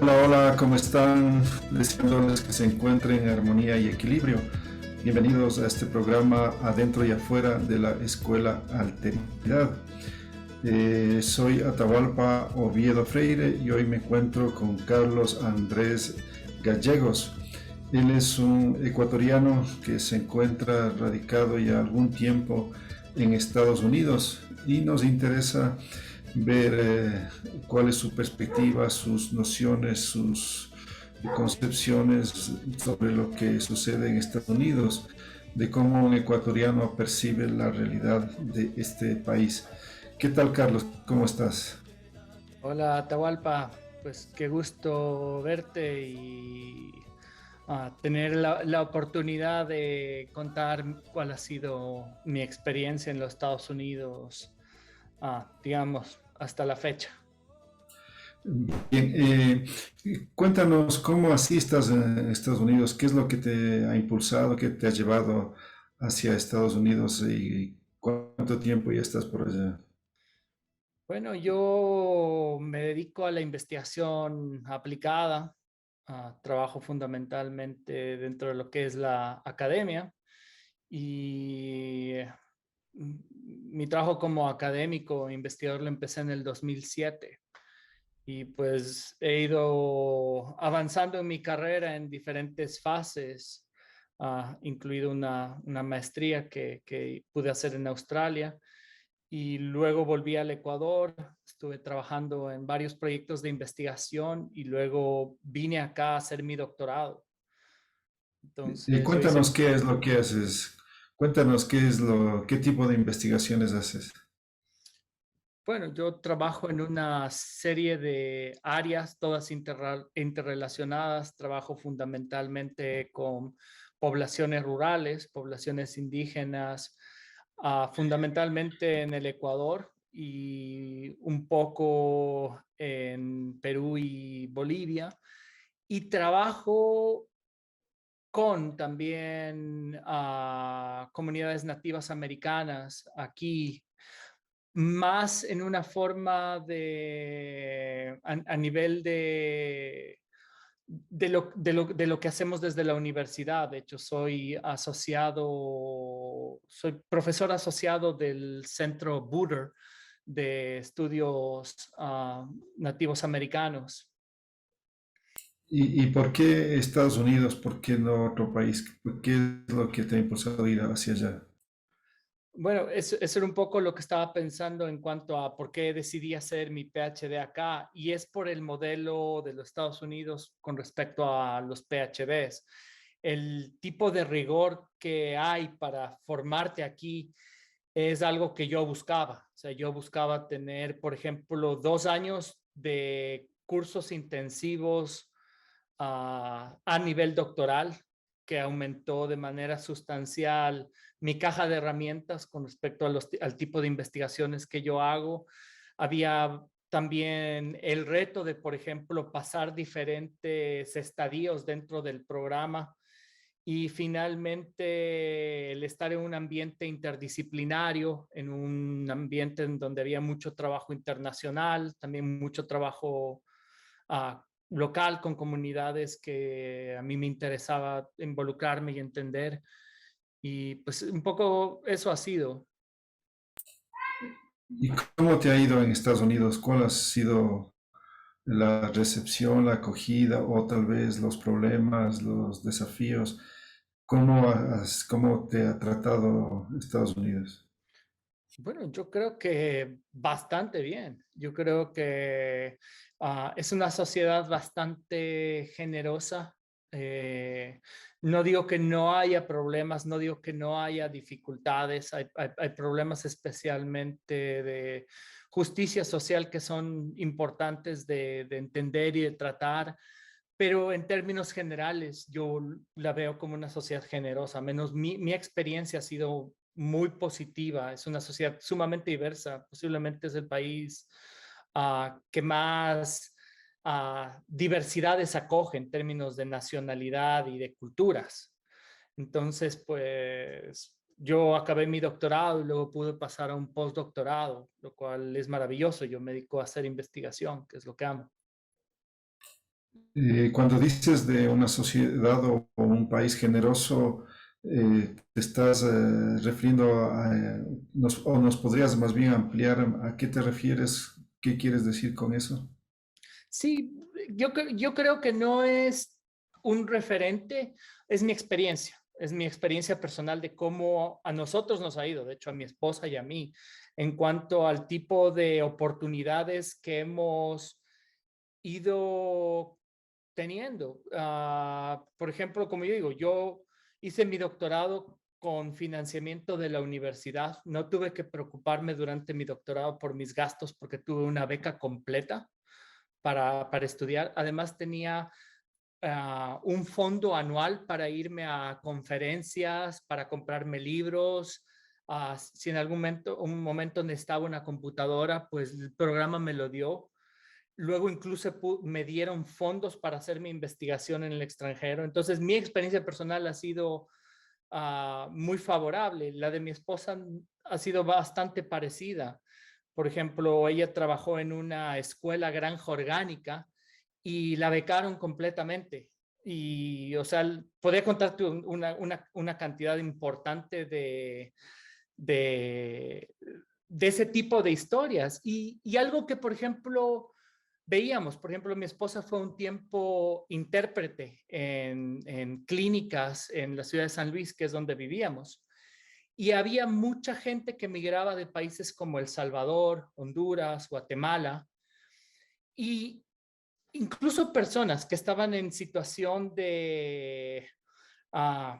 Hola, hola, ¿cómo están? Deseándoles que se encuentren en armonía y equilibrio. Bienvenidos a este programa Adentro y Afuera de la Escuela Alteridad. Soy Atahualpa Oviedo Freire y hoy me encuentro con Carlos Andrés Gallegos. Él es un ecuatoriano que se encuentra radicado ya algún tiempo en Estados Unidos y nos interesa ver cuál es su perspectiva, sus nociones, sus concepciones sobre lo que sucede en Estados Unidos, de cómo un ecuatoriano percibe la realidad de este país. ¿Qué tal, Carlos? ¿Cómo estás? Hola, Atahualpa. Pues qué gusto verte y tener la oportunidad de contar cuál ha sido mi experiencia en los Estados Unidos, digamos, hasta la fecha. Bien, cuéntanos cómo asistas a Estados Unidos, qué es lo que te ha impulsado, qué te ha llevado hacia Estados Unidos y cuánto tiempo ya estás por allá. Bueno, yo me dedico a la investigación aplicada. Trabajo fundamentalmente dentro de lo que es la academia y mi trabajo como académico, investigador, lo empecé en el 2007 y pues he ido avanzando en mi carrera en diferentes fases, incluido una maestría que pude hacer en Australia y luego volví al Ecuador, estuve trabajando en varios proyectos de investigación y luego vine acá a hacer mi doctorado. Y Entonces yo cuéntanos hice. qué es lo que haces, cuéntanos qué tipo de investigaciones haces. Bueno, yo trabajo en una serie de áreas, todas interrelacionadas. Trabajo fundamentalmente con poblaciones rurales, poblaciones indígenas, fundamentalmente en el Ecuador y un poco en Perú y Bolivia. Y trabajo con también comunidades nativas americanas aquí más en una forma a nivel de lo que hacemos desde la universidad. De hecho, soy profesor asociado del Centro Buder de Estudios Nativos Americanos. ¿Y por qué Estados Unidos? ¿Por qué no otro país? ¿Qué es lo que te ha impulsado a ir hacia allá? Bueno, eso era un poco lo que estaba pensando en cuanto a por qué decidí hacer mi PhD acá, y es por el modelo de los Estados Unidos con respecto a los PhDs. El tipo de rigor que hay para formarte aquí es algo que yo buscaba. O sea, yo buscaba tener, por ejemplo, 2 años de cursos intensivos a nivel doctoral, que aumentó de manera sustancial mi caja de herramientas con respecto al tipo de investigaciones que yo hago. Había también el reto de, por ejemplo, pasar diferentes estadios dentro del programa y finalmente el estar en un ambiente interdisciplinario, en un ambiente en donde había mucho trabajo internacional, también mucho trabajo local con comunidades que a mí me interesaba involucrarme y entender. Y pues un poco eso ha sido. ¿Y cómo te ha ido en Estados Unidos? ¿Cuál ha sido la recepción, la acogida o tal vez los problemas, los desafíos? ¿Cómo te ha tratado Estados Unidos? Bueno, yo creo que bastante bien. Yo creo que es una sociedad bastante generosa. Eh, no digo que no haya problemas, no digo que no haya dificultades. Hay problemas especialmente de justicia social que son importantes de entender y de tratar. Pero en términos generales, yo la veo como una sociedad generosa. Menos mi experiencia ha sido muy positiva. Es una sociedad sumamente diversa. Posiblemente es el país que más diversidades acoge en términos de nacionalidad y de culturas. Entonces, pues yo acabé mi doctorado y luego pude pasar a un postdoctorado, lo cual es maravilloso. Yo me dedico a hacer investigación, que es lo que amo. Cuando dices de una sociedad o un país generoso, te estás refiriendo a, o nos podrías más bien ampliar a qué te refieres, qué quieres decir con eso. Sí, yo creo que no es un referente, es mi experiencia personal de cómo a nosotros nos ha ido, de hecho a mi esposa y a mí, en cuanto al tipo de oportunidades que hemos ido teniendo. Por ejemplo, como yo digo, yo hice mi doctorado con financiamiento de la universidad. No tuve que preocuparme durante mi doctorado por mis gastos porque tuve una beca completa para estudiar. Además, tenía un fondo anual para irme a conferencias, para comprarme libros. Si en algún momento, un momento necesitaba una computadora, pues el programa me lo dio. Luego incluso me dieron fondos para hacer mi investigación en el extranjero. Entonces mi experiencia personal ha sido muy favorable. La de mi esposa ha sido bastante parecida. Por ejemplo, ella trabajó en una escuela granja orgánica y la becaron completamente. Y, o sea, podría contarte una cantidad importante de, de ese tipo de historias. Y algo que, por ejemplo, veíamos, por ejemplo, mi esposa fue un tiempo intérprete en clínicas en la ciudad de San Luis, que es donde vivíamos. Y había mucha gente que migraba de países como El Salvador, Honduras, Guatemala, y incluso personas que estaban en situación de, uh,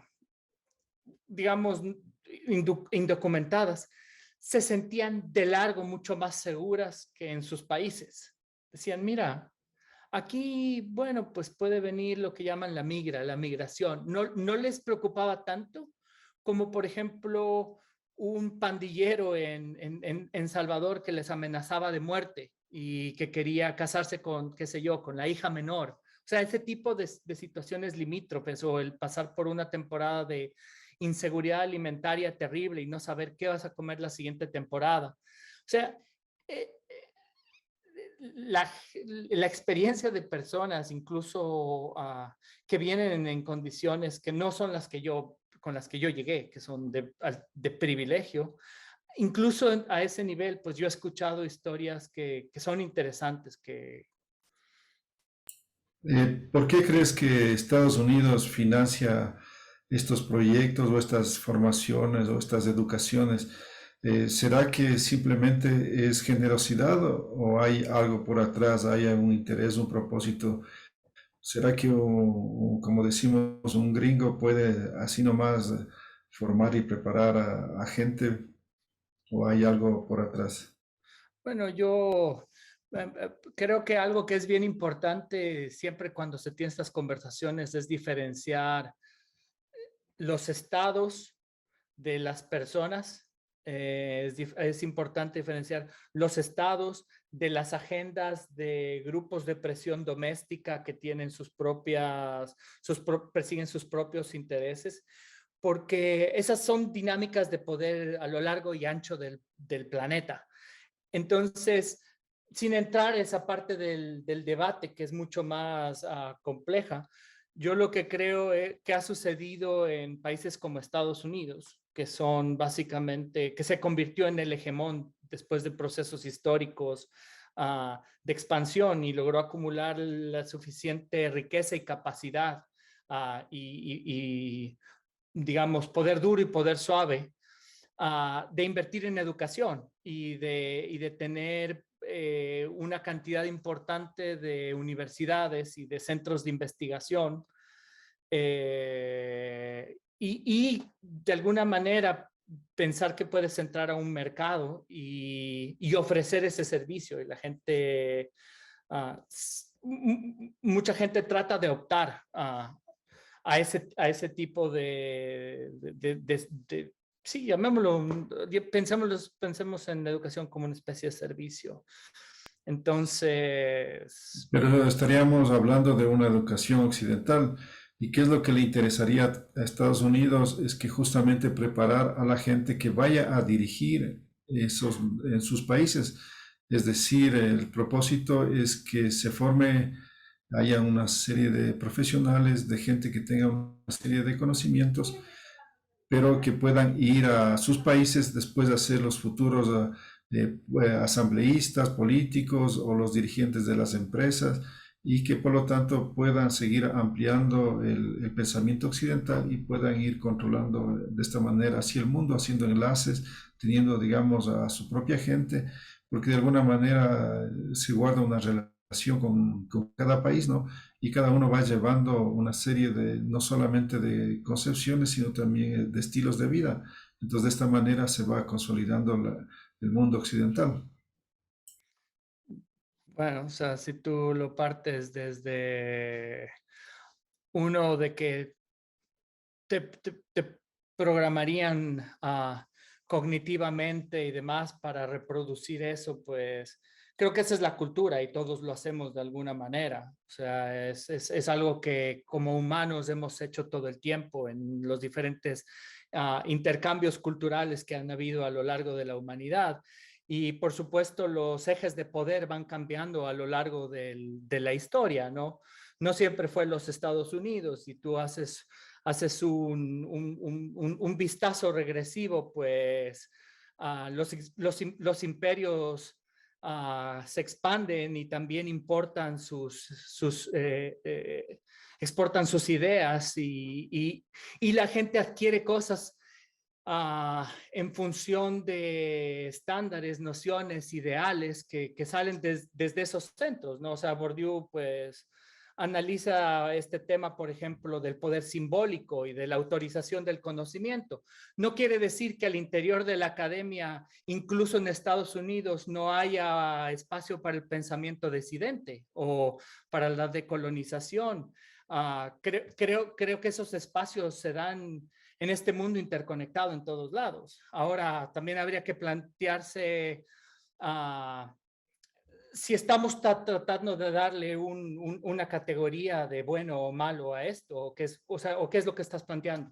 digamos, indocumentadas, se sentían de largo mucho más seguras que en sus países. Decían, mira, aquí, bueno, pues puede venir lo que llaman la migración. No les preocupaba tanto como, por ejemplo, un pandillero en Salvador que les amenazaba de muerte y que quería casarse con, qué sé yo, con la hija menor. O sea, ese tipo de situaciones limítrofes o el pasar por una temporada de inseguridad alimentaria terrible y no saber qué vas a comer la siguiente temporada. O sea, eh, la, la experiencia de personas, incluso que vienen en condiciones que no son las que yo, con las que yo llegué, que son de privilegio, incluso a ese nivel, pues yo he escuchado historias que son interesantes, que... ¿Por qué crees que Estados Unidos financia estos proyectos o estas formaciones o estas educaciones? ¿Será que simplemente es generosidad o hay algo por atrás, hay un interés, un propósito? ¿Será que, como decimos, un gringo puede así nomás formar y preparar a gente o hay algo por atrás? Bueno, yo creo que algo que es bien importante siempre cuando se tienen estas conversaciones es diferenciar los estados de las personas. Es importante diferenciar los estados de las agendas de grupos de presión doméstica que tienen persiguen sus propios intereses, porque esas son dinámicas de poder a lo largo y ancho del planeta. Entonces, sin entrar en esa parte del debate que es mucho más compleja, yo lo que creo que ha sucedido en países como Estados Unidos, que son básicamente, que se convirtió en el hegemón después de procesos históricos de expansión y logró acumular la suficiente riqueza y capacidad y, digamos, poder duro y poder suave de invertir en educación y de tener una cantidad importante de universidades y de centros de investigación y de alguna manera pensar que puedes entrar a un mercado y ofrecer ese servicio y la gente, mucha gente trata de optar a ese tipo de sí, llamémoslo, pensemos en la educación como una especie de servicio. Entonces, Pero estaríamos hablando de una educación occidental. ¿Y qué es lo que le interesaría a Estados Unidos? Es que justamente preparar a la gente que vaya a dirigir esos en sus países. Es decir, el propósito es que se forme haya una serie de profesionales, de gente que tenga una serie de conocimientos, pero que puedan ir a sus países después de hacer los futuros asambleístas, políticos o los dirigentes de las empresas y que por lo tanto puedan seguir ampliando el pensamiento occidental y puedan ir controlando de esta manera así el mundo, haciendo enlaces, teniendo, digamos, a su propia gente, porque de alguna manera se guarda una relación con cada país, ¿no? Y cada uno va llevando una serie de, no solamente de concepciones, sino también de estilos de vida. Entonces, de esta manera se va consolidando el mundo occidental. Bueno, o sea, si tú lo partes desde uno de que te programarían cognitivamente y demás para reproducir eso, pues creo que esa es la cultura y todos lo hacemos de alguna manera. O sea, es algo que como humanos hemos hecho todo el tiempo en los diferentes intercambios culturales que han habido a lo largo de la humanidad. Y por supuesto, los ejes de poder van cambiando a lo largo de la historia, ¿no? No siempre fue los Estados Unidos. Si tú haces un vistazo regresivo, pues los imperios se expanden y también importan exportan sus ideas y la gente adquiere cosas en función de estándares, nociones, ideales que salen desde esos centros, ¿no? O sea, Bourdieu, pues, analiza este tema, por ejemplo, del poder simbólico y de la autorización del conocimiento. No quiere decir que al interior de la academia, incluso en Estados Unidos, no haya espacio para el pensamiento disidente o para la decolonización. Creo que esos espacios se dan en este mundo interconectado en todos lados. Ahora, también habría que plantearse si estamos tratando de darle una categoría de bueno o malo a esto, o qué es, o sea, o qué es lo que estás planteando.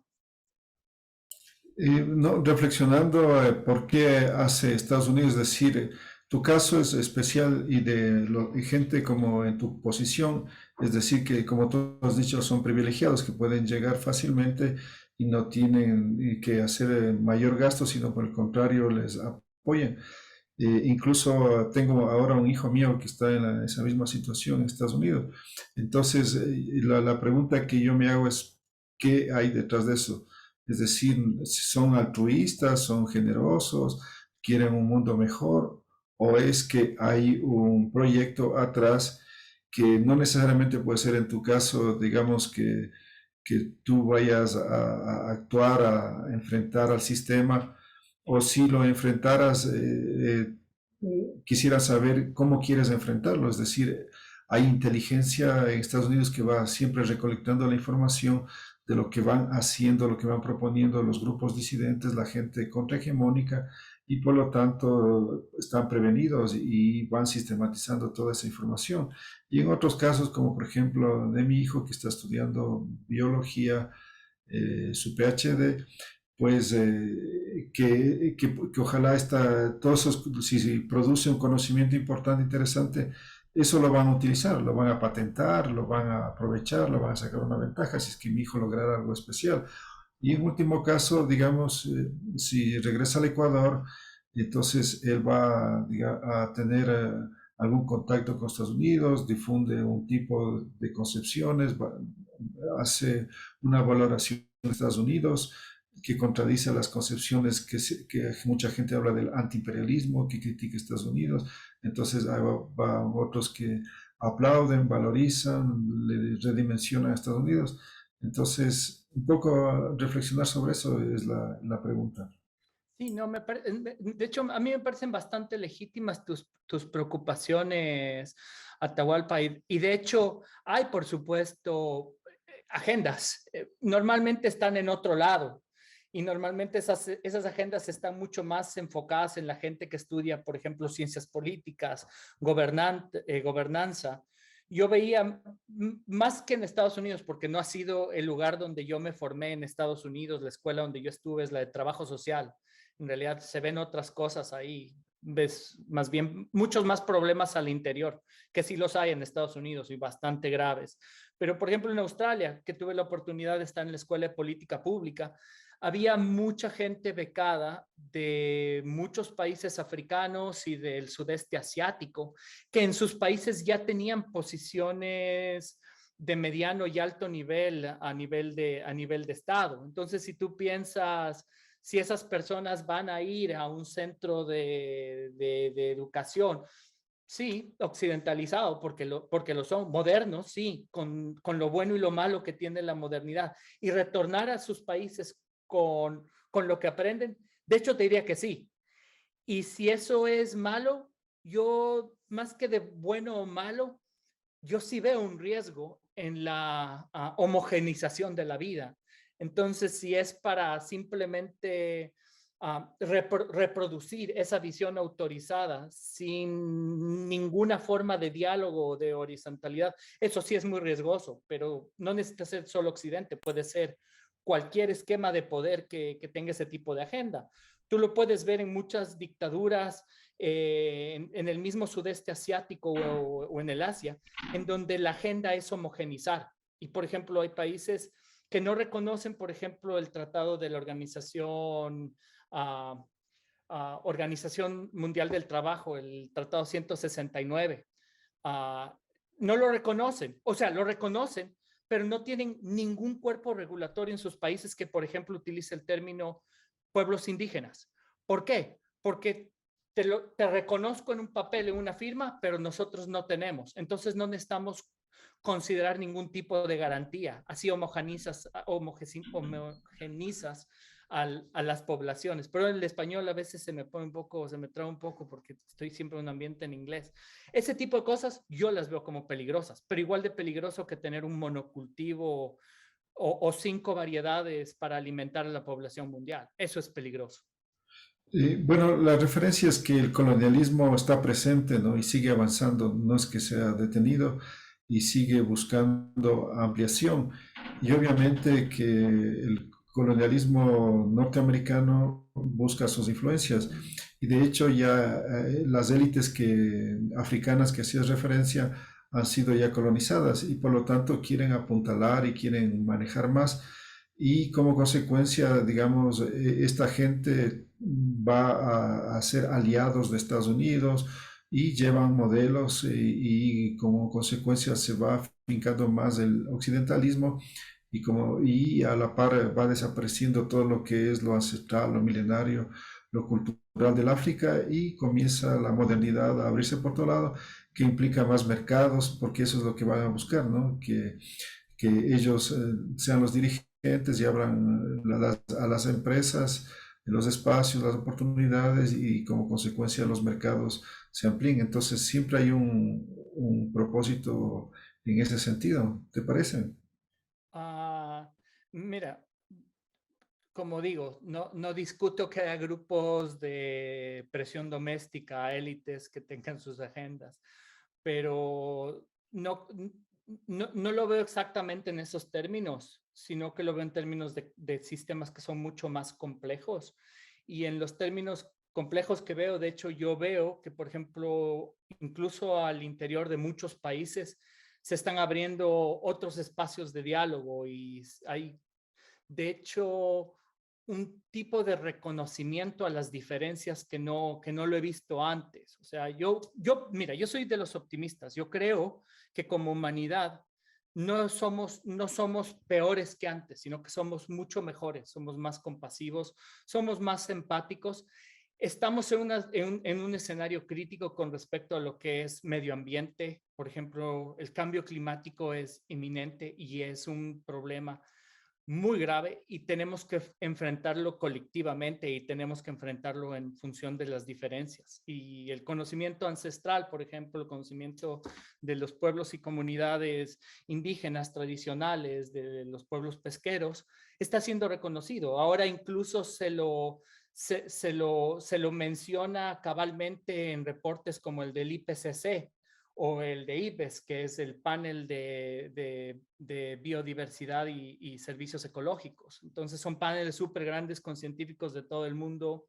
No, reflexionando por qué hace Estados Unidos, es decir, tu caso es especial y y gente como en tu posición, es decir, que como tú has dicho, son privilegiados que pueden llegar fácilmente y no tienen que hacer mayor gasto, sino por el contrario les apoyan. Incluso tengo ahora un hijo mío que está en esa misma situación en Estados Unidos. Entonces, la pregunta que yo me hago es, ¿qué hay detrás de eso? Es decir, si son altruistas, son generosos, quieren un mundo mejor, o es que hay un proyecto atrás que no necesariamente puede ser en tu caso, digamos que tú vayas a actuar, a enfrentar al sistema, o si lo enfrentaras, quisiera saber cómo quieres enfrentarlo. Es decir, hay inteligencia en Estados Unidos que va siempre recolectando la información de lo que van haciendo, lo que van proponiendo los grupos disidentes, la gente contrahegemónica, y por lo tanto están prevenidos y van sistematizando toda esa información. Y en otros casos, como por ejemplo de mi hijo que está estudiando biología, su PhD, pues que ojalá todos esos, si produce un conocimiento importante, interesante, eso lo van a utilizar, lo van a patentar, lo van a aprovechar, lo van a sacar una ventaja si es que mi hijo lograra algo especial. Y en último caso, digamos, si regresa al Ecuador, entonces él va a tener algún contacto con Estados Unidos, difunde un tipo de concepciones, hace una valoración de Estados Unidos que contradice las concepciones que mucha gente habla del antiimperialismo, que critica Estados Unidos. Entonces va otros que aplauden, valorizan, le redimensionan a Estados Unidos. Entonces, un poco reflexionar sobre eso es la pregunta. Sí, no, de hecho, a mí me parecen bastante legítimas tus preocupaciones, Atahualpa, y de hecho hay, por supuesto, agendas. Normalmente están en otro lado y normalmente esas agendas están mucho más enfocadas en la gente que estudia, por ejemplo, ciencias políticas, gobernanza. Yo veía más que en Estados Unidos, porque no ha sido el lugar donde yo me formé en Estados Unidos, la escuela donde yo estuve es la de trabajo social. En realidad se ven otras cosas ahí. ves más bien muchos más problemas al interior, que sí los hay en Estados Unidos y bastante graves. Pero, por ejemplo, en Australia, que tuve la oportunidad de estar en la Escuela de Política Pública, había mucha gente becada de muchos países africanos y del sudeste asiático, que en sus países ya tenían posiciones de mediano y alto nivel a nivel de Estado. Entonces, si tú piensas, si esas personas van a ir a un centro de educación, sí, occidentalizado, porque lo son, modernos, sí, con lo bueno y lo malo que tiene la modernidad, y retornar a sus países con lo que aprenden, de hecho te diría que sí. Y si eso es malo, yo más que de bueno o malo, yo sí veo un riesgo en la homogenización de la vida. Entonces, si es para simplemente reproducir esa visión autorizada sin ninguna forma de diálogo o de horizontalidad, eso sí es muy riesgoso, pero no necesita ser solo Occidente, puede ser cualquier esquema de poder que tenga ese tipo de agenda. Tú lo puedes ver en muchas dictaduras, en el mismo sudeste asiático o en el Asia, en donde la agenda es homogenizar. Y, por ejemplo, hay países que no reconocen, por ejemplo, el Tratado de la Organización Mundial del Trabajo, el Tratado 169. No lo reconocen, o sea, lo reconocen, pero no tienen ningún cuerpo regulatorio en sus países que, por ejemplo, utilice el término pueblos indígenas. ¿Por qué? Porque te reconozco en un papel, en una firma, pero nosotros no tenemos. Entonces no necesitamos considerar ningún tipo de garantía. Así homogenizas a las poblaciones. Pero el español a veces se me pone un poco, se me traba un poco porque estoy siempre en un ambiente en inglés. Ese tipo de cosas yo las veo como peligrosas, pero igual de peligroso que tener un monocultivo o 5 variedades para alimentar a la población mundial. Eso es peligroso. Bueno, la referencia es que el colonialismo está presente, ¿no? Y sigue avanzando, no es que se ha detenido y sigue buscando ampliación. Y obviamente que el colonialismo norteamericano busca sus influencias. Y de hecho ya las élites africanas que hacías referencia han sido ya colonizadas y por lo tanto quieren apuntalar y quieren manejar más y como consecuencia, digamos, esta gente va a ser aliados de Estados Unidos y llevan modelos y como consecuencia se va afincando más el occidentalismo y a la par va desapareciendo todo lo que es lo ancestral, lo milenario, lo cultural del África y comienza la modernidad a abrirse por todo lado, que implica más mercados, porque eso es lo que van a buscar, ¿no? Que ellos sean los dirigentes y abran a las empresas los espacios, las oportunidades y como consecuencia los mercados se amplíen. Entonces siempre hay un propósito en ese sentido, ¿te parece? Ah, mira, como digo, no discuto que haya grupos de presión doméstica, élites que tengan sus agendas, pero no lo veo exactamente en esos términos, sino que lo veo en términos de sistemas que son mucho más complejos. Y en los términos complejos que veo, de hecho, yo veo que, por ejemplo, incluso al interior de muchos países se están abriendo otros espacios de diálogo y hay, de hecho, un tipo de reconocimiento a las diferencias que no lo he visto antes. O sea, mira, yo soy de los optimistas. Yo creo que como humanidad no somos peores que antes, sino que somos mucho mejores, somos más compasivos, somos más empáticos. Estamos en un escenario crítico con respecto a lo que es medio ambiente. Por ejemplo, el cambio climático es inminente y es un problema muy grave y tenemos que enfrentarlo colectivamente y tenemos que enfrentarlo en función de las diferencias. Y el conocimiento ancestral, por ejemplo, el conocimiento de los pueblos y comunidades indígenas tradicionales, de los pueblos pesqueros, está siendo reconocido. Ahora incluso se lo menciona cabalmente en reportes como el del IPCC, o el de IPES, que es el panel de biodiversidad y servicios ecológicos. Entonces son paneles súper grandes con científicos de todo el mundo,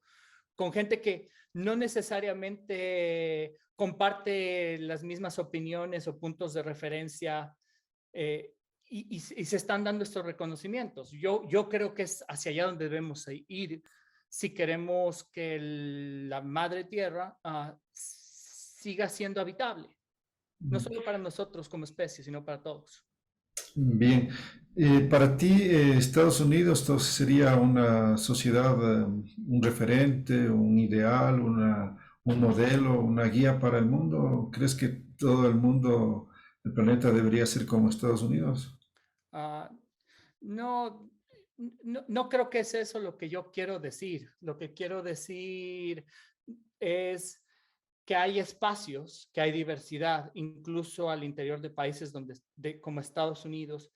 con gente que no necesariamente comparte las mismas opiniones o puntos de referencia, eh, y se están dando estos reconocimientos. Yo creo que es hacia allá donde debemos ir si queremos que la madre tierra siga siendo habitable, no solo para nosotros como especie, sino para todos. Bien, para ti Estados Unidos entonces sería una sociedad, un referente, un ideal, un modelo, una guía para el mundo. ¿Crees que todo el mundo, el planeta debería ser como Estados Unidos? Uh, no, no creo que es eso lo que yo quiero decir. Lo que quiero decir es que hay espacios, que hay diversidad, incluso al interior de países como Estados Unidos,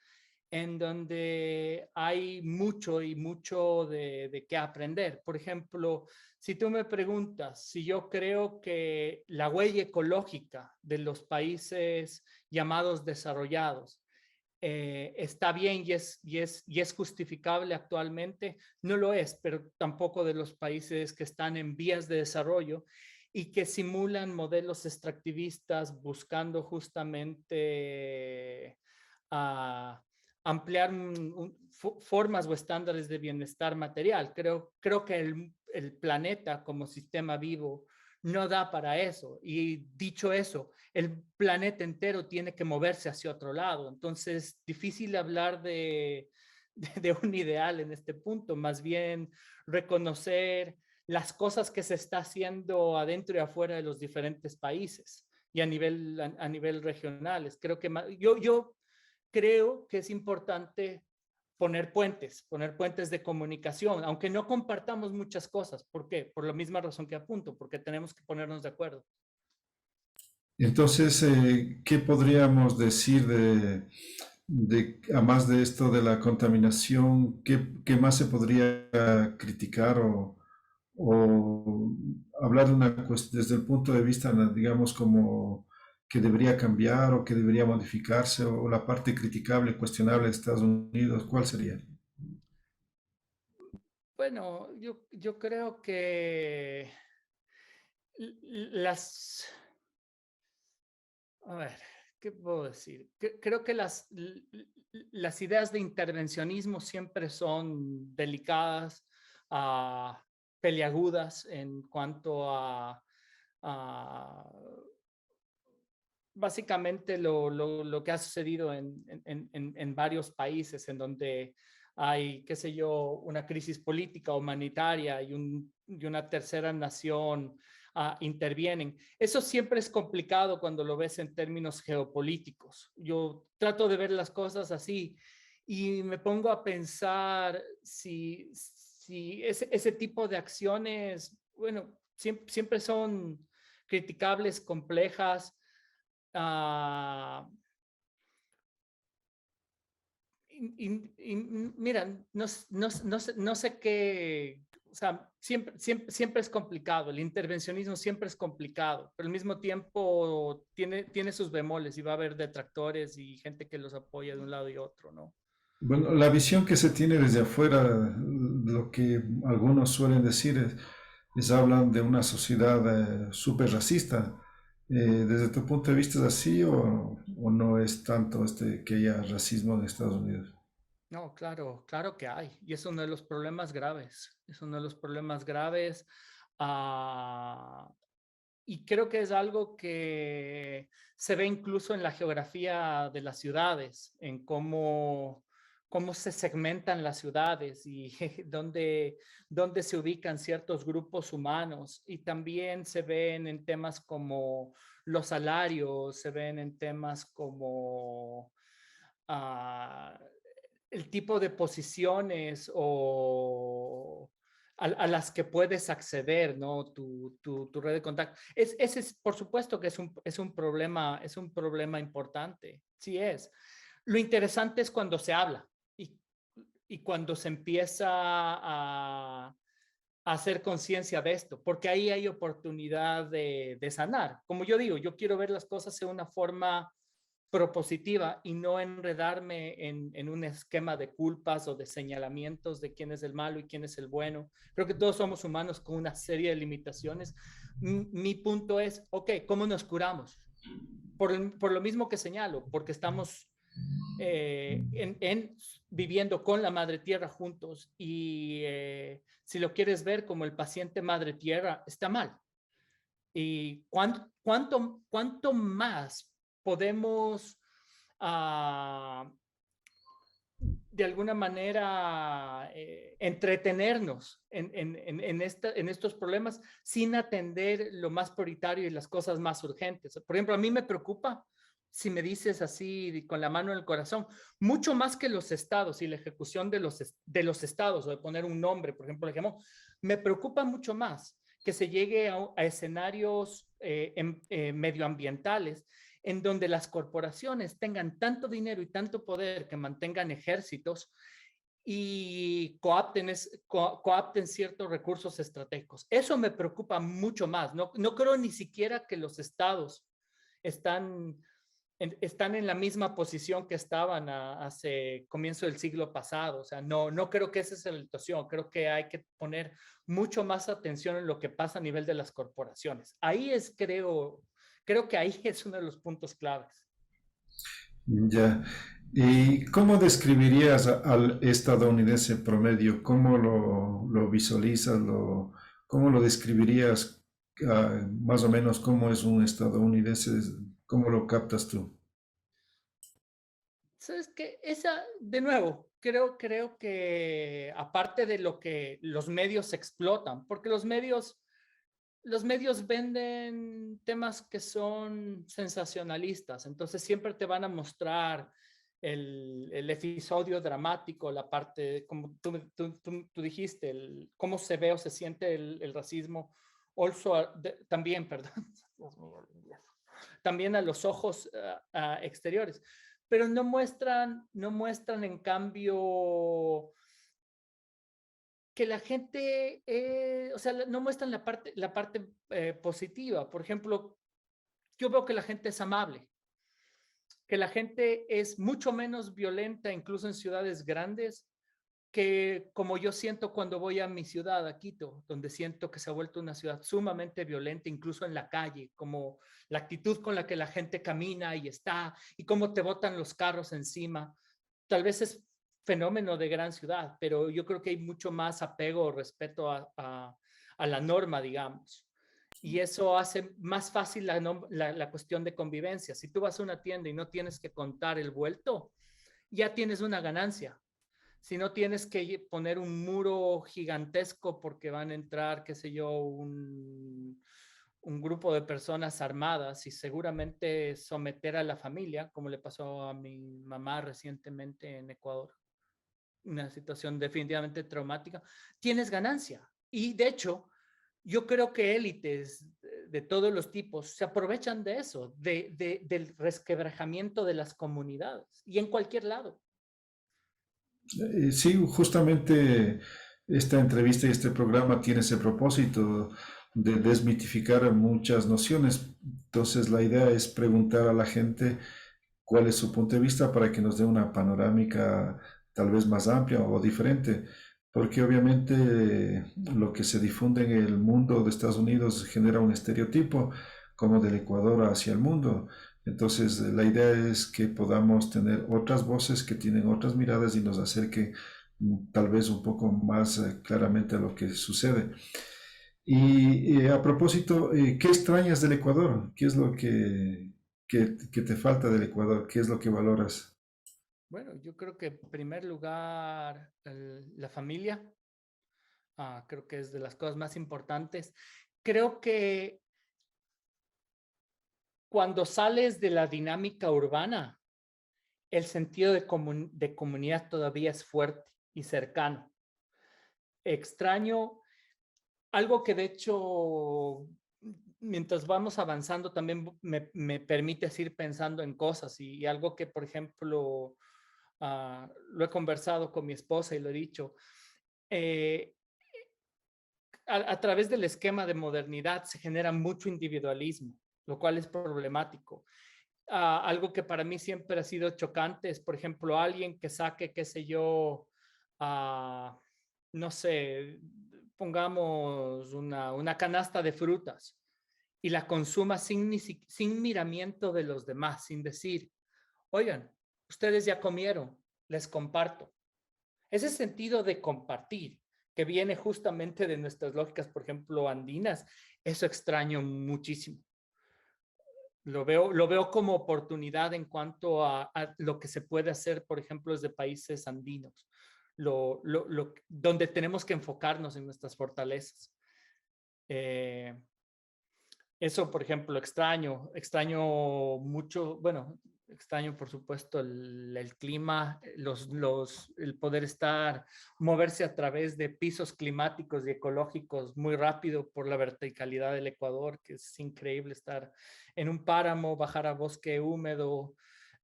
en donde hay mucho y mucho de qué aprender. Por ejemplo, si tú me preguntas si yo creo que la huella ecológica de los países llamados desarrollados está bien y es justificable actualmente, no lo es, pero tampoco de los países que están en vías de desarrollo y que simulan modelos extractivistas buscando justamente ampliar formas o estándares de bienestar material. Creo que el planeta como sistema vivo no da para eso. Y dicho eso, el planeta entero tiene que moverse hacia otro lado. Entonces, difícil hablar de un ideal en este punto, más bien reconocer las cosas que se está haciendo adentro y afuera de los diferentes países y a nivel regionales. Yo creo que es importante poner puentes de comunicación, aunque no compartamos muchas cosas. ¿Por qué? Por la misma razón que apunto, porque tenemos que ponernos de acuerdo. Entonces, ¿qué podríamos decir además de esto de la contaminación, qué más se podría criticar o hablar de una cuestión desde el punto de vista, digamos, como que debería cambiar o que debería modificarse o la parte criticable, cuestionable de Estados Unidos? ¿Cuál sería? Bueno, yo creo que las... A ver, ¿qué puedo decir? Creo que las ideas de intervencionismo siempre son delicadas, uh, peliagudas en cuanto a básicamente lo que ha sucedido en varios países en donde hay, qué sé yo, una crisis política, humanitaria y una tercera nación intervienen. Eso siempre es complicado cuando lo ves en términos geopolíticos. Yo trato de ver las cosas así y me pongo a pensar si ese tipo de acciones, bueno, siempre son criticables, complejas. Mira, no sé qué, o sea, siempre es complicado, el intervencionismo siempre es complicado, pero al mismo tiempo tiene sus bemoles y va a haber detractores y gente que los apoya de un lado y otro, ¿no? Bueno, la visión que se tiene desde afuera, lo que algunos suelen decir es hablan de una sociedad súper racista. ¿Desde tu punto de vista es así o no es tanto que haya racismo en Estados Unidos? No, claro que hay. Y es uno de los problemas graves. Es uno de los problemas graves. ah, y creo que es algo que se ve incluso en la geografía de las ciudades, en cómo se segmentan las ciudades y dónde se ubican ciertos grupos humanos. Y también se ven en temas como los salarios, se ven en temas como uh, el tipo de posiciones o a las que puedes acceder, ¿no? Tu red de contacto. Ese es, por supuesto que es un problema importante, sí es. Lo interesante es cuando se habla y cuando se empieza a hacer conciencia de esto, porque ahí hay oportunidad de sanar. Como yo digo, yo quiero ver las cosas de una forma propositiva y no enredarme en un esquema de culpas o de señalamientos de quién es el malo y quién es el bueno. Creo que todos somos humanos con una serie de limitaciones. Mi punto es, ok, ¿cómo nos curamos? Por lo mismo que señalo, porque estamos viviendo con la madre tierra juntos y si lo quieres ver como el paciente madre tierra, está mal. Y cuánto más podemos de alguna manera entretenernos en estos problemas sin atender lo más prioritario y las cosas más urgentes. Por ejemplo, a mí me preocupa, si me dices así con la mano en el corazón, mucho más que los estados y la ejecución de los estados o de poner un nombre, por ejemplo, me preocupa mucho más que se llegue a escenarios medioambientales en donde las corporaciones tengan tanto dinero y tanto poder que mantengan ejércitos y coapten ciertos recursos estratégicos. Eso me preocupa mucho más. No creo ni siquiera que los estados están en la misma posición que estaban hace comienzo del siglo pasado. O sea, no creo que esa es la situación. Creo que hay que poner mucho más atención en lo que pasa a nivel de las corporaciones. Creo que ahí es uno de los puntos claves. Ya. ¿Y cómo describirías al estadounidense promedio? ¿Cómo lo visualizas? ¿Cómo lo describirías? Más o menos cómo es un estadounidense, ¿cómo lo captas tú? ¿Sabes qué? De nuevo, creo que aparte de lo que los medios explotan, porque los medios venden temas que son sensacionalistas, entonces siempre te van a mostrar el episodio dramático, la parte, como tú dijiste, cómo se ve o se siente el racismo, también, perdón, también a los ojos exteriores, pero no muestran en cambio que la gente, o sea, no muestran la parte positiva. Por ejemplo, yo veo que la gente es amable, que la gente es mucho menos violenta, incluso en ciudades grandes, que como yo siento cuando voy a mi ciudad, a Quito, donde siento que se ha vuelto una ciudad sumamente violenta, incluso en la calle, como la actitud con la que la gente camina y está, y cómo te botan los carros encima. Tal vez es fenómeno de gran ciudad, pero yo creo que hay mucho más apego o respeto a la norma, digamos. Y eso hace más fácil la cuestión de convivencia. Si tú vas a una tienda y no tienes que contar el vuelto, ya tienes una ganancia. Si no tienes que poner un muro gigantesco porque van a entrar, qué sé yo, un grupo de personas armadas y seguramente someter a la familia, como le pasó a mi mamá recientemente en Ecuador, una situación definitivamente traumática, tienes ganancia. Y de hecho, yo creo que élites de todos los tipos se aprovechan de eso, del resquebrajamiento de las comunidades y en cualquier lado. Sí, justamente esta entrevista y este programa tiene ese propósito de desmitificar muchas nociones. Entonces, la idea es preguntar a la gente cuál es su punto de vista para que nos dé una panorámica tal vez más amplia o diferente, porque obviamente lo que se difunde en el mundo de Estados Unidos genera un estereotipo como del Ecuador hacia el mundo. Entonces, la idea es que podamos tener otras voces que tienen otras miradas y nos acerque tal vez un poco más claramente a lo que sucede. Y a propósito, ¿qué extrañas del Ecuador? ¿Qué es lo que te falta del Ecuador? ¿Qué es lo que valoras? Bueno, yo creo que en primer lugar la familia, creo que es de las cosas más importantes. Creo que cuando sales de la dinámica urbana, el sentido de comunidad todavía es fuerte y cercano. Extraño algo que de hecho, mientras vamos avanzando, también me permite ir pensando en cosas y algo que, por ejemplo, lo he conversado con mi esposa y lo he dicho. eh, a través del esquema de modernidad se genera mucho individualismo, lo cual es problemático. algo que para mí siempre ha sido chocante es, por ejemplo, alguien que saque, qué sé yo, ah, no sé, pongamos una canasta de frutas y la consuma sin miramiento de los demás, sin decir, oigan, ustedes ya comieron, les comparto. Ese sentido de compartir, que viene justamente de nuestras lógicas, por ejemplo, andinas, eso extraño muchísimo. Lo veo como oportunidad en cuanto a lo que se puede hacer, por ejemplo, desde países andinos, donde tenemos que enfocarnos en nuestras fortalezas. Eh, Eso, por ejemplo, extraño mucho, bueno, extraño por supuesto el clima, el poder moverse a través de pisos climáticos y ecológicos muy rápido por la verticalidad del Ecuador, que es increíble estar en un páramo, bajar a bosque húmedo,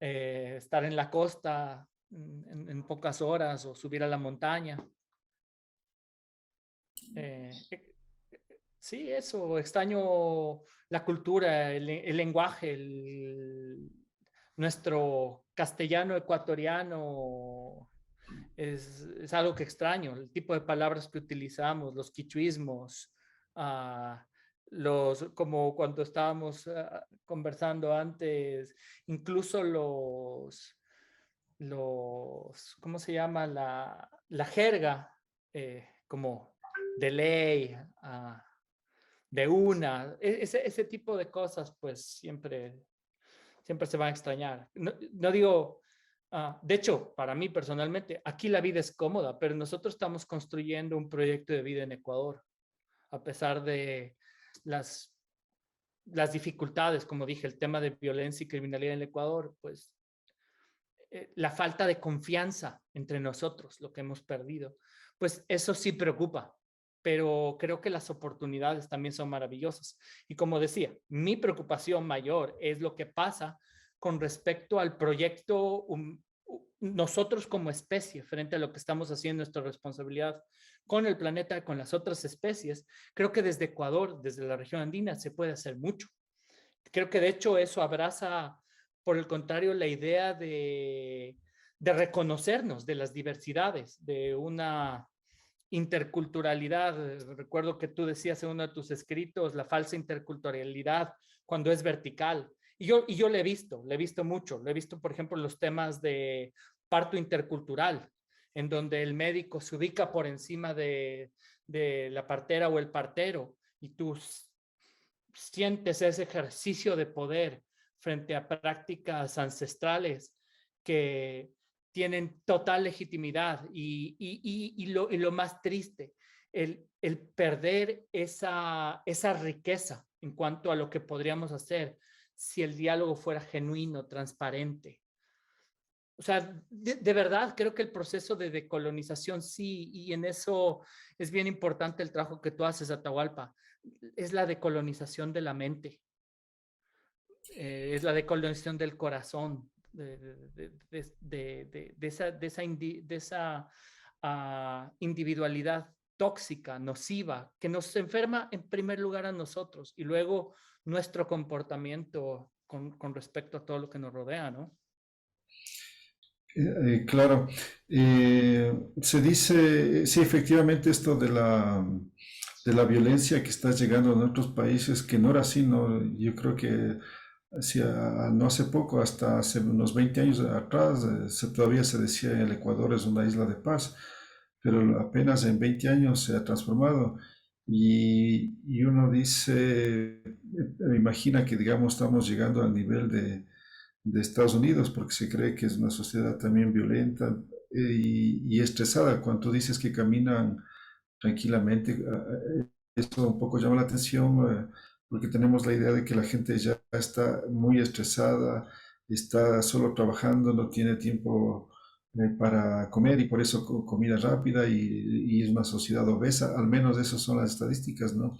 estar en la costa en pocas horas o subir a la montaña. Eh, Sí, eso, extraño la cultura, el lenguaje, nuestro castellano ecuatoriano es algo que extraño, el tipo de palabras que utilizamos, los quichuismos, ah, como cuando estábamos conversando antes, incluso ¿cómo se llama? La jerga, como de ley, de una, ese tipo de cosas, pues siempre se van a extrañar. No, no digo, de hecho, para mí personalmente, aquí la vida es cómoda, pero nosotros estamos construyendo un proyecto de vida en Ecuador, a pesar de las, las dificultades, como dije, el tema de violencia y criminalidad en el Ecuador, pues la falta de confianza entre nosotros, lo que hemos perdido, pues eso sí preocupa, pero creo que las oportunidades también son maravillosas. Y como decía, mi preocupación mayor es lo que pasa con respecto al proyecto, nosotros como especie, frente a lo que estamos haciendo, nuestra responsabilidad con el planeta, con las otras especies. Creo que desde Ecuador, desde la región andina, se puede hacer mucho. Creo que de hecho eso abraza, por el contrario, la idea de reconocernos de las diversidades, de una interculturalidad. Recuerdo que tú decías en uno de tus escritos la falsa interculturalidad cuando es vertical. Y yo le he visto mucho. Lo he visto, por ejemplo, en los temas de parto intercultural, en donde el médico se ubica por encima de la partera o el partero y tú sientes ese ejercicio de poder frente a prácticas ancestrales que tienen total legitimidad y lo más triste, el perder esa riqueza en cuanto a lo que podríamos hacer si el diálogo fuera genuino, transparente. O sea, de verdad creo que el proceso de decolonización sí, y en eso es bien importante el trabajo que tú haces, Atahualpa, es la decolonización de la mente, es la decolonización del corazón, de esa individualidad tóxica, nociva, que nos enferma en primer lugar a nosotros y luego nuestro comportamiento con respecto a todo lo que nos rodea, ¿no? Claro, se dice, sí, efectivamente esto de la violencia que está llegando en otros países, que no era así, ¿no? Yo creo que hacia, no hace poco, hasta hace unos 20 años atrás, todavía se decía el Ecuador es una isla de paz, pero apenas en 20 años se ha transformado y uno dice, me imagina que digamos estamos llegando al nivel de Estados Unidos, porque se cree que es una sociedad también violenta y estresada. Cuando tú dices que caminan tranquilamente, esto un poco llama la atención porque tenemos la idea de que la gente ya está muy estresada, está solo trabajando, no tiene tiempo para comer y por eso comida rápida y es una sociedad obesa, al menos esas son las estadísticas, ¿no?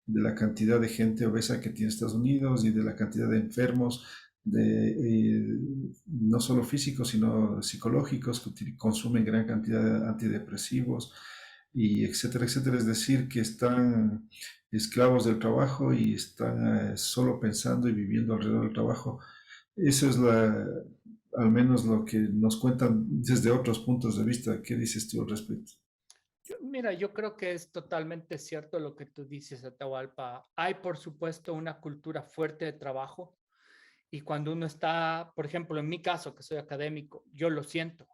De la cantidad de gente obesa que tiene Estados Unidos y de la cantidad de enfermos, no solo físicos, sino psicológicos, que consumen gran cantidad de antidepresivos, y etcétera, etcétera. Es decir, que están esclavos del trabajo y están solo pensando y viviendo alrededor del trabajo. Eso es al menos lo que nos cuentan desde otros puntos de vista. ¿Qué dices tú al respecto? Mira, yo creo que es totalmente cierto lo que tú dices, Atahualpa. Hay, por supuesto, una cultura fuerte de trabajo y cuando uno está, por ejemplo, en mi caso, que soy académico, yo lo siento.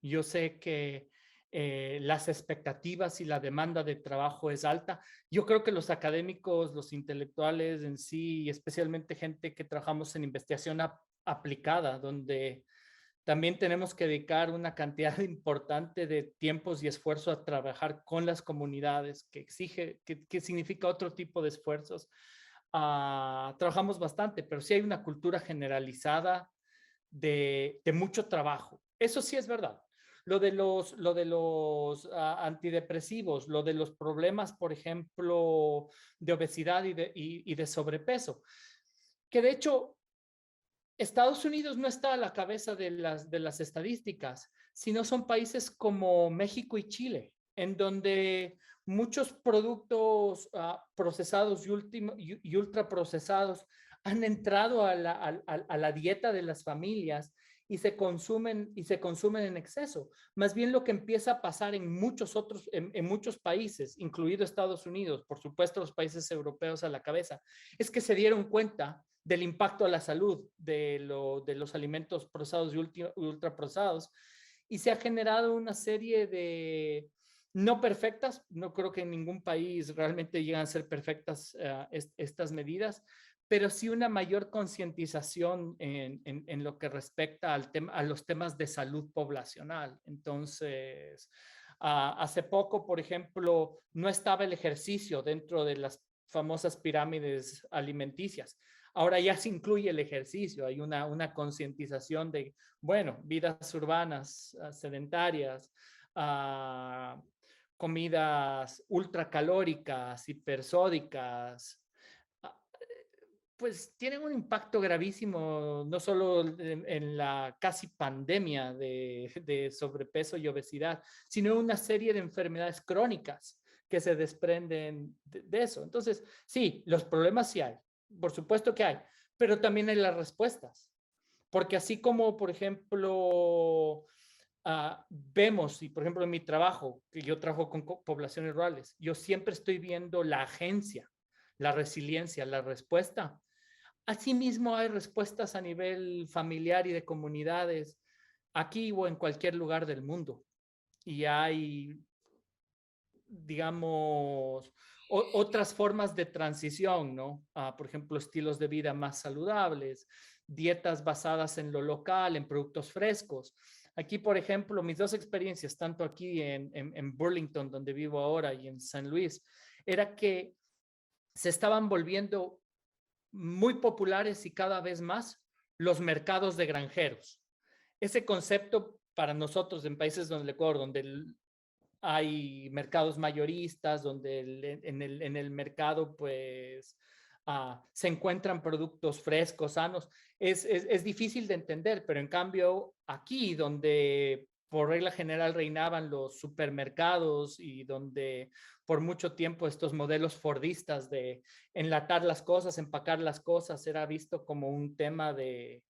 Yo sé que las expectativas y la demanda de trabajo es alta. Yo creo que los académicos, los intelectuales en sí, y especialmente gente que trabajamos en investigación aplicada, donde también tenemos que dedicar una cantidad importante de tiempos y esfuerzo a trabajar con las comunidades, que exige, que significa otro tipo de esfuerzos. Trabajamos bastante, pero sí hay una cultura generalizada de mucho trabajo. Eso sí es verdad. Lo de los antidepresivos, lo de los problemas, por ejemplo, de obesidad y de sobrepeso, que de hecho Estados Unidos no está a la cabeza de las estadísticas, sino son países como México y Chile, en donde muchos productos procesados y ultraprocesados han entrado a la dieta de las familias y se consumen en exceso. Más bien lo que empieza a pasar en muchos países, incluido Estados Unidos, por supuesto los países europeos a la cabeza, es que se dieron cuenta del impacto a la salud de los alimentos procesados y ultraprocesados. Y se ha generado una serie de, no perfectas, no creo que en ningún país realmente llegan a ser perfectas estas medidas, pero sí una mayor concientización en lo que respecta a los temas de salud poblacional. Entonces, hace poco, por ejemplo, no estaba el ejercicio dentro de las famosas pirámides alimenticias. Ahora ya se incluye el ejercicio, hay una concientización de, bueno, vidas urbanas, sedentarias, uh, comidas ultracalóricas, hipersódicas, pues tienen un impacto gravísimo, no solo en la casi pandemia de sobrepeso y obesidad, sino en una serie de enfermedades crónicas que se desprenden de eso. Entonces, sí, los problemas sí hay, por supuesto que hay, pero también hay las respuestas. Porque así como, por ejemplo, vemos, y por ejemplo en mi trabajo, que yo trabajo con poblaciones rurales, yo siempre estoy viendo la agencia, la resiliencia, la respuesta. Asimismo, hay respuestas a nivel familiar y de comunidades aquí o en cualquier lugar del mundo. Y hay, digamos, otras formas de transición, ¿no? Por ejemplo, estilos de vida más saludables, dietas basadas en lo local, en productos frescos. Aquí, por ejemplo, mis dos experiencias, tanto aquí en Burlington, donde vivo ahora, y en San Luis, era que se estaban volviendo muy populares y cada vez más los mercados de granjeros. Ese concepto para nosotros en países donde el Ecuador, donde hay mercados mayoristas, donde en el mercado pues se encuentran productos frescos, sanos, es difícil de entender, pero en cambio aquí donde por regla general reinaban los supermercados y donde por mucho tiempo estos modelos fordistas de enlatar las cosas, empacar las cosas, era visto como un tema de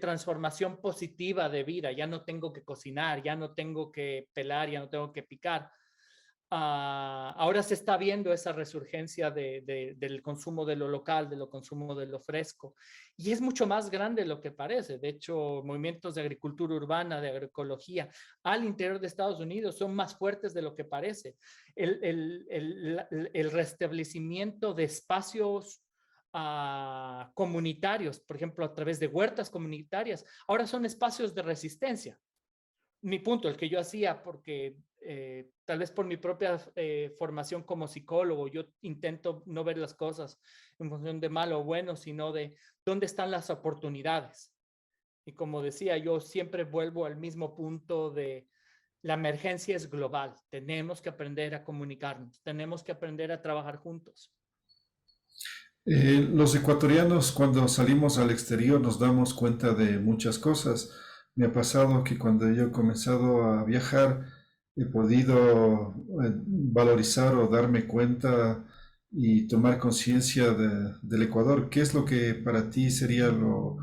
transformación positiva de vida. Ya no tengo que cocinar, ya no tengo que pelar, ya no tengo que picar. Ahora se está viendo esa resurgencia del consumo de lo local, de lo consumo de lo fresco. Y es mucho más grande de lo que parece. De hecho, movimientos de agricultura urbana, de agroecología al interior de Estados Unidos son más fuertes de lo que parece. El restablecimiento de espacios comunitarios, por ejemplo, a través de huertas comunitarias, ahora son espacios de resistencia. Mi punto, el que yo hacía, porque tal vez por mi propia formación como psicólogo, yo intento no ver las cosas en función de malo o bueno, sino de dónde están las oportunidades. Y como decía, yo siempre vuelvo al mismo punto de la emergencia es global. Tenemos que aprender a comunicarnos, tenemos que aprender a trabajar juntos. Los ecuatorianos cuando salimos al exterior nos damos cuenta de muchas cosas. Me ha pasado que cuando yo he comenzado a viajar he podido valorizar o darme cuenta y tomar conciencia del Ecuador. ¿Qué es lo que para ti sería lo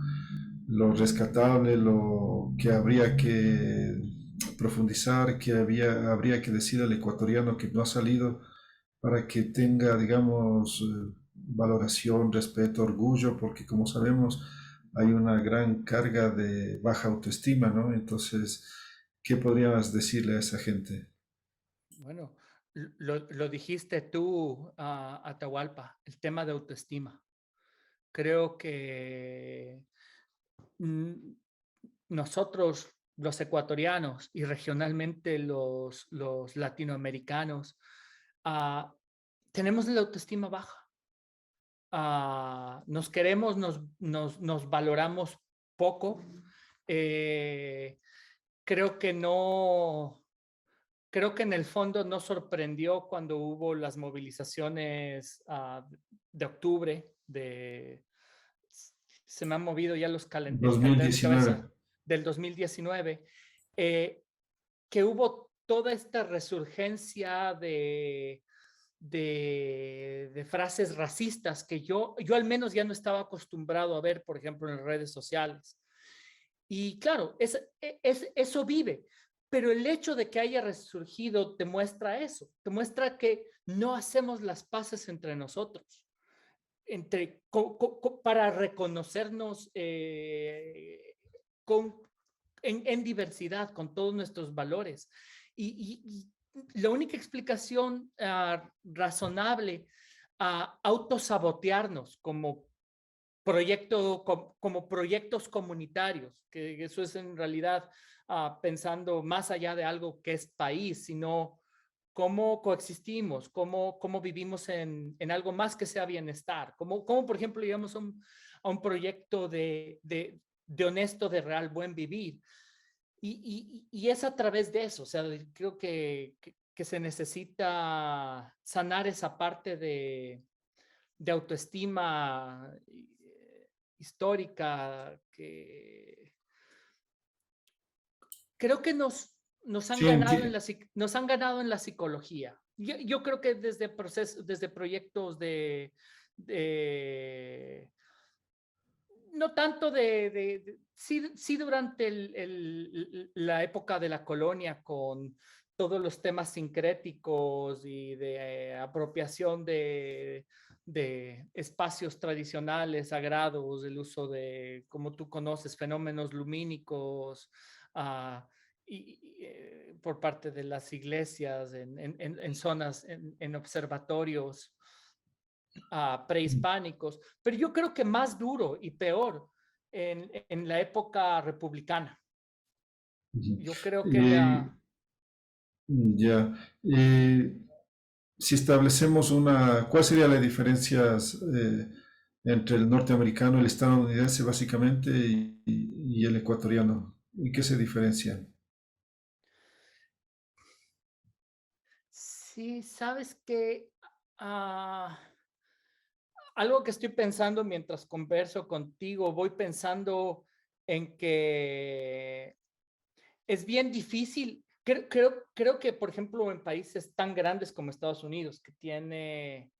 rescatable, lo que habría que profundizar, que habría que decir al ecuatoriano que no ha salido para que tenga, digamos, valoración, respeto, orgullo, porque como sabemos hay una gran carga de baja autoestima, ¿no? Entonces, ¿qué podrías decirle a esa gente? Bueno, lo dijiste tú, Atahualpa, el tema de autoestima. Creo que mm, nosotros, los ecuatorianos y regionalmente los latinoamericanos, ah, tenemos la autoestima baja. Nos queremos, nos valoramos poco. Eh, creo que no, creo que en el fondo no sorprendió cuando hubo las movilizaciones de octubre, se me han movido ya el calendario en mi 2019. cabeza, del 2019, eh, que hubo toda esta resurgencia de frases racistas que yo al menos ya no estaba acostumbrado a ver, por ejemplo, en redes sociales. Y claro, eso vive, pero el hecho de que haya resurgido te muestra eso, te muestra que no hacemos las paces entre nosotros, para reconocernos con, en diversidad, con todos nuestros valores. Y la única explicación razonable a autosabotearnos como proyectos comunitarios, que eso es en realidad pensando más allá de algo que es país, sino cómo coexistimos, cómo vivimos en algo más que sea bienestar, cómo por ejemplo, llegamos a un proyecto de honesto, de real buen vivir. Y es a través de eso, o sea, creo que se necesita sanar esa parte de autoestima histórica que creo que nos han Sí, ganado nos han ganado en la psicología. Yo creo que desde proyectos de no tanto sí durante la época de la colonia con todos los temas sincréticos y de apropiación de espacios tradicionales, sagrados, el uso de, como tú conoces, fenómenos lumínicos, uh, por parte de las iglesias en zonas, en observatorios prehispánicos, pero yo creo que más duro y peor en la época republicana. Yo creo que eh, ya. Si establecemos ¿cuál sería la diferencia entre el norteamericano, el estadounidense básicamente y el ecuatoriano? ¿Y qué se diferencian? sí, sabes que uh, algo que estoy pensando mientras converso contigo, voy pensando en que es bien difícil. Creo que, por ejemplo, en países tan grandes como Estados Unidos, que tiene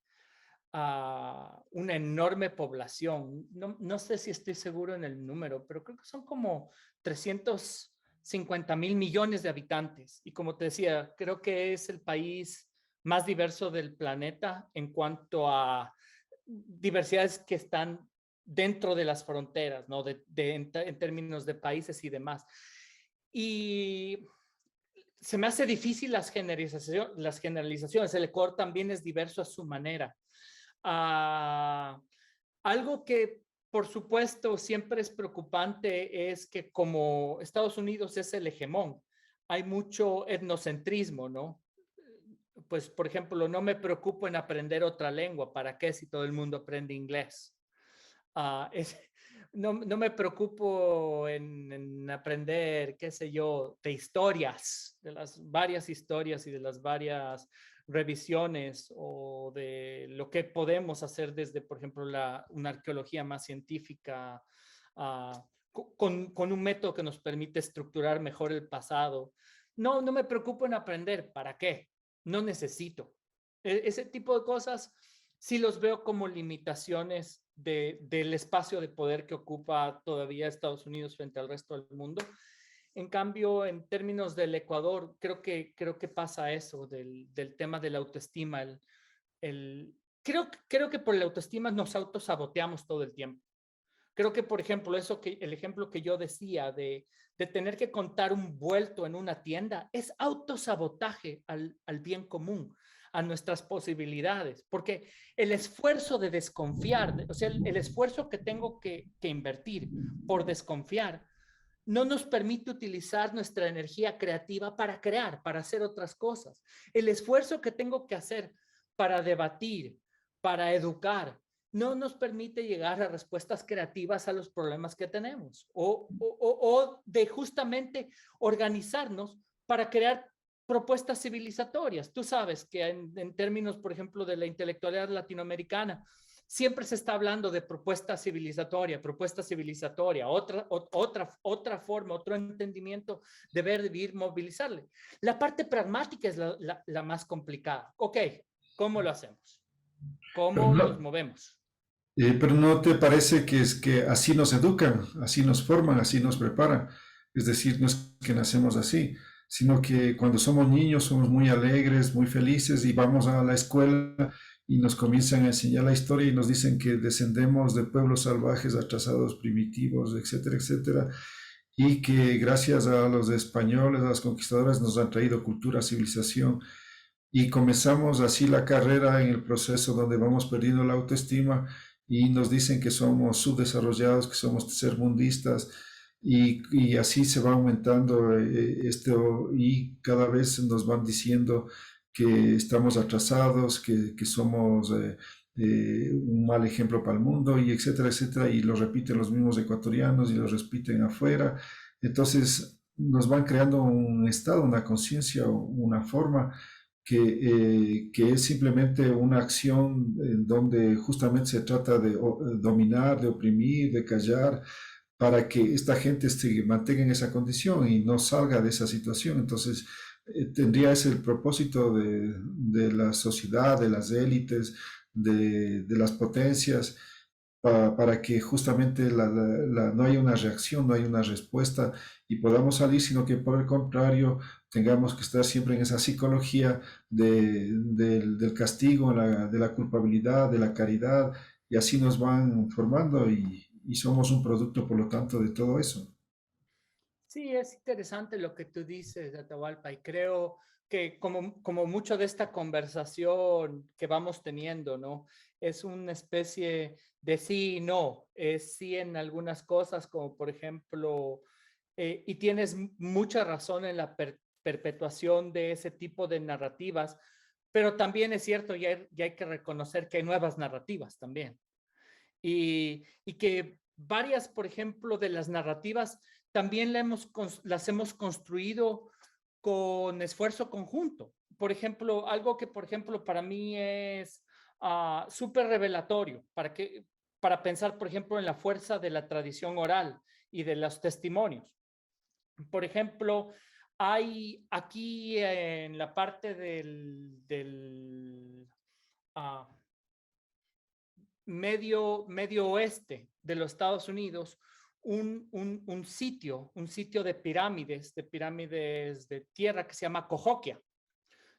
una enorme población, no sé si estoy seguro en el número, pero creo que son como 350.000 millones de habitantes. Y como te decía, creo que es el país más diverso del planeta en cuanto a diversidades que están dentro de las fronteras, ¿no? En términos de países y demás. Y se me hace difícil las generalizaciones. El Ecuador también es diverso a su manera. Algo que, por supuesto, siempre es preocupante es que como Estados Unidos es el hegemón, hay mucho etnocentrismo, ¿no? Pues, por ejemplo, no me preocupo en aprender otra lengua. ¿Para qué si todo el mundo aprende inglés? Uh, es, no me preocupo en aprender, qué sé yo, de historias, de las varias historias y de las varias revisiones o de lo que podemos hacer desde, por ejemplo, una arqueología más científica, con un método que nos permite estructurar mejor el pasado. No me preocupo en aprender, ¿para qué? No necesito. Ese tipo de cosas sí los veo como limitaciones del espacio de poder que ocupa todavía Estados Unidos frente al resto del mundo. En cambio, en términos del Ecuador, creo que pasa eso, del tema de la autoestima. Creo que por la autoestima nos autosaboteamos todo el tiempo. Creo que, por ejemplo, el ejemplo que yo decía de tener que contar un vuelto en una tienda es autosabotaje al bien común, a nuestras posibilidades, porque el esfuerzo de desconfiar, o sea, el esfuerzo que tengo que invertir por desconfiar, no nos permite utilizar nuestra energía creativa para crear, para hacer otras cosas. El esfuerzo que tengo que hacer para debatir, para educar, no nos permite llegar a respuestas creativas a los problemas que tenemos o de justamente organizarnos para crear propuestas civilizatorias. Tú sabes que en términos, por ejemplo, de la intelectualidad latinoamericana, siempre se está hablando de propuesta civilizatoria, otra forma, otro entendimiento de ver, de vivir, movilizarle. La parte pragmática es la más complicada. Ok, ¿cómo lo hacemos? Pero ¿Cómo nos no, movemos? pero ¿no te parece que es que así nos educan, así nos forman, así nos preparan? Es decir, no es que nacemos así, sino que cuando somos niños somos muy alegres, muy felices y vamos a la escuela y nos comienzan a enseñar la historia y nos dicen que descendemos de pueblos salvajes, atrasados, primitivos, etcétera, etcétera, y que gracias a los españoles, a los conquistadores, nos han traído cultura, civilización, y comenzamos así la carrera en el proceso donde vamos perdiendo la autoestima y nos dicen que somos subdesarrollados, que somos tercermundistas y así se va aumentando esto y cada vez nos van diciendo que estamos atrasados, que somos un mal ejemplo para el mundo y etcétera, etcétera, y lo repiten los mismos ecuatorianos y lo repiten afuera. Entonces nos van creando un estado, una conciencia, una forma que es simplemente una acción en donde justamente se trata de dominar, de oprimir, de callar, para que esta gente se mantenga en esa condición y no salga de esa situación. Entonces, tendría ese el propósito de la sociedad, de las élites, de las potencias, para que justamente no haya una reacción, no haya una respuesta y podamos salir, sino que por el contrario tengamos que estar siempre en esa psicología del castigo, de la culpabilidad, de la caridad, y así nos van formando y somos un producto, por lo tanto, de todo eso. Sí, es interesante lo que tú dices, Atahualpa, y creo que como mucho de esta conversación que vamos teniendo, ¿no? Es una especie de sí y no, es sí en algunas cosas, como por ejemplo, y tienes mucha razón en la perpetuación de ese tipo de narrativas, pero también es cierto, y hay que reconocer que hay nuevas narrativas también y que varias, por ejemplo, de las narrativas también las hemos construido con esfuerzo conjunto. Por ejemplo, algo que, por ejemplo, para mí es súper revelatorio, para pensar, por ejemplo, en la fuerza de la tradición oral y de los testimonios. Por ejemplo, hay aquí en la parte del uh, medio oeste de los Estados Unidos, un sitio de pirámides de tierra que se llama Cahokia,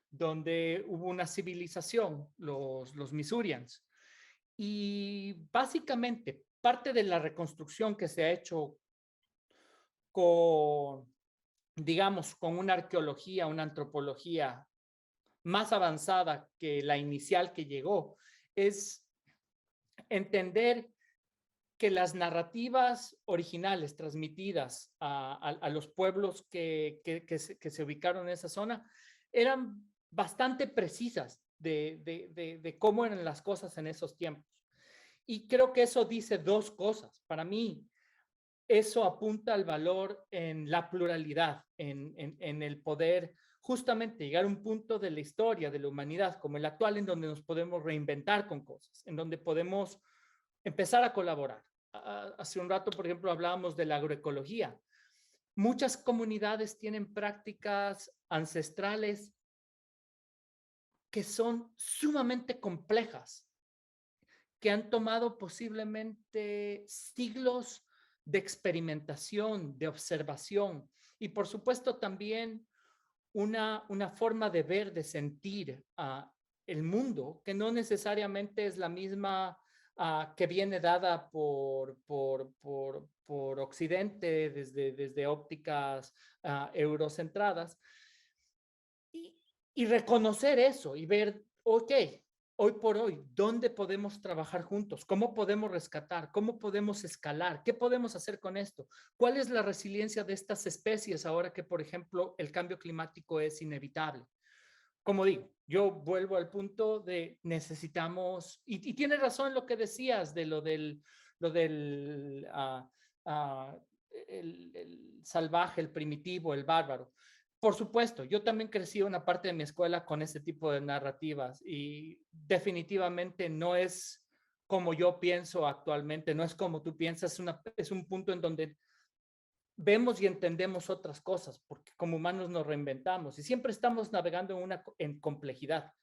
donde hubo una civilización, los Missourians. Y básicamente parte de la reconstrucción que se ha hecho con, digamos, con una arqueología, una antropología más avanzada que la inicial que llegó, es entender que las narrativas originales transmitidas a los pueblos que se ubicaron en esa zona eran bastante precisas de cómo eran las cosas en esos tiempos. Y creo que eso dice dos cosas. Para mí, eso apunta al valor en la pluralidad, en el poder justamente llegar a un punto de la historia, de la humanidad, como el actual, en donde nos podemos reinventar con cosas, en donde podemos empezar a colaborar. Hace un rato, por ejemplo, hablábamos de la agroecología. Muchas comunidades tienen prácticas ancestrales que son sumamente complejas que han tomado posiblemente siglos de experimentación, de observación y por supuesto también una forma de ver, de sentir el mundo, que no necesariamente es la misma que viene dada por Occidente desde ópticas eurocentradas, y, y reconocer eso y ver, ok, hoy por hoy, ¿dónde podemos trabajar juntos? ¿Cómo podemos rescatar? ¿Cómo podemos escalar? ¿Qué podemos hacer con esto? ¿Cuál es la resiliencia de estas especies ahora que, por ejemplo, el cambio climático es inevitable? Como digo, yo vuelvo al punto de necesitamos, y tienes razón lo que decías de lo del el salvaje, el primitivo, el bárbaro. Por supuesto, yo también crecí una parte de mi escuela con ese tipo de narrativas y definitivamente no es como yo pienso actualmente, no es como tú piensas, es un punto en donde vemos y entendemos otras cosas, porque como humanos nos reinventamos y siempre estamos navegando en complejidad,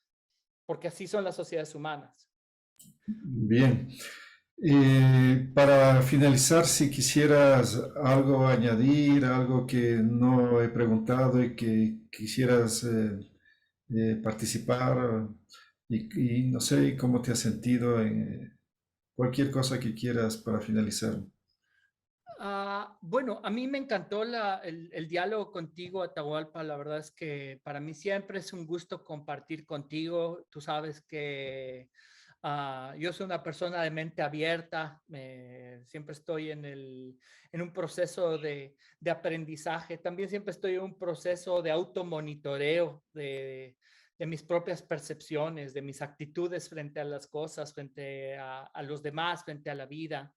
porque así son las sociedades humanas. Bien. Para finalizar, si quisieras algo añadir, algo que no he preguntado y que quisieras participar, y no sé cómo te has sentido en cualquier cosa que quieras para finalizar. Bueno, a mí me encantó el diálogo contigo, Atahualpa. La verdad es que para mí siempre es un gusto compartir contigo. Tú sabes que yo soy una persona de mente abierta. Siempre estoy en un proceso de aprendizaje. También siempre estoy en un proceso de automonitoreo de mis propias percepciones, de mis actitudes frente a las cosas, frente a los demás, frente a la vida.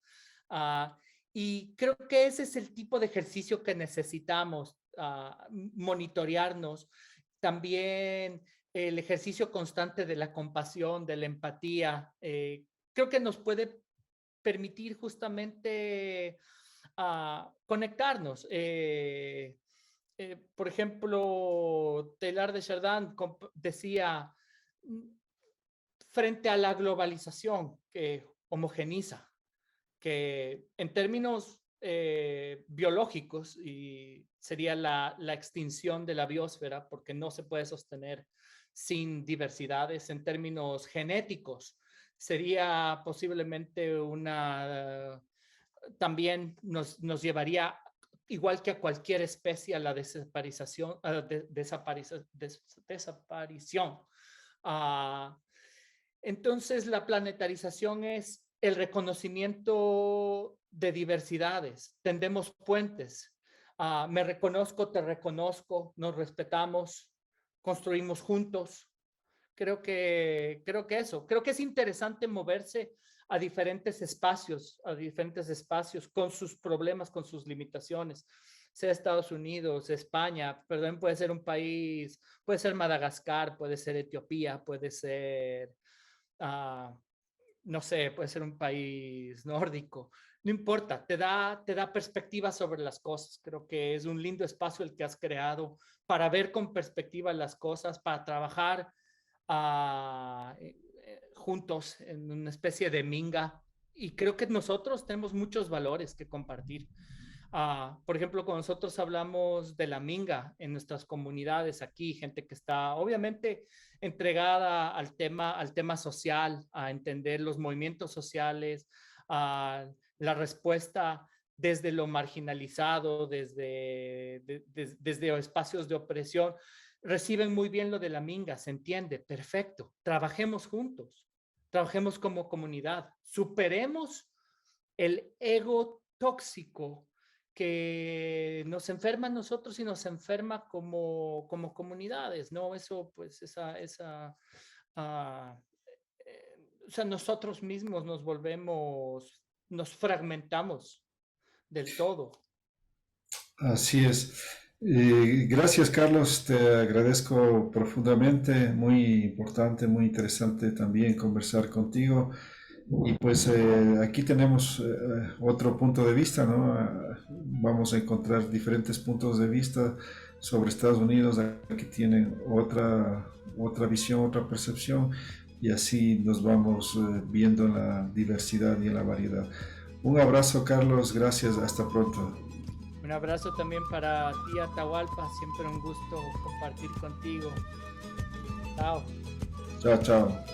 Ah, y creo que ese es el tipo de ejercicio que necesitamos, monitorearnos. También el ejercicio constante de la compasión, de la empatía, creo que nos puede permitir justamente conectarnos. Por ejemplo, Teilhard de Chardin decía, frente a la globalización que homogeniza, que en términos biológicos y sería la extinción de la biosfera, porque no se puede sostener sin diversidades. En términos genéticos, sería posiblemente también nos llevaría, igual que a cualquier especie, a la desaparición. Desaparición. Entonces, la planetarización es el reconocimiento de diversidades, tendemos puentes. Me reconozco, te reconozco, nos respetamos, construimos juntos. Creo que es interesante moverse a diferentes espacios con sus problemas, con sus limitaciones, sea Estados Unidos, España, perdón, puede ser un país, puede ser Madagascar, puede ser Etiopía, puede ser no sé, puede ser un país nórdico, no importa, te da perspectiva sobre las cosas. Creo que es un lindo espacio el que has creado para ver con perspectiva las cosas, para trabajar juntos en una especie de minga. Y creo que nosotros tenemos muchos valores que compartir. Por ejemplo, cuando nosotros hablamos de la minga en nuestras comunidades aquí, gente que está obviamente entregada al tema social, a entender los movimientos sociales, a la respuesta desde lo marginalizado, desde espacios de opresión, reciben muy bien lo de la minga, se entiende, perfecto, trabajemos juntos, trabajemos como comunidad, superemos el ego tóxico que nos enferma a nosotros y nos enferma como comunidades, ¿no? Eso, pues, o sea, nosotros mismos nos fragmentamos del todo. Así es. Gracias, Carlos. Te agradezco profundamente. Muy importante, muy interesante también conversar contigo. Y pues aquí tenemos otro punto de vista, ¿no? Vamos a encontrar diferentes puntos de vista sobre Estados Unidos. Aquí tienen otra visión, otra percepción. y así nos vamos viendo en la diversidad y en la variedad. Un abrazo, Carlos, gracias, hasta pronto. Un abrazo también para ti, Atahualpa, siempre un gusto compartir contigo. Chao. Chao, chao.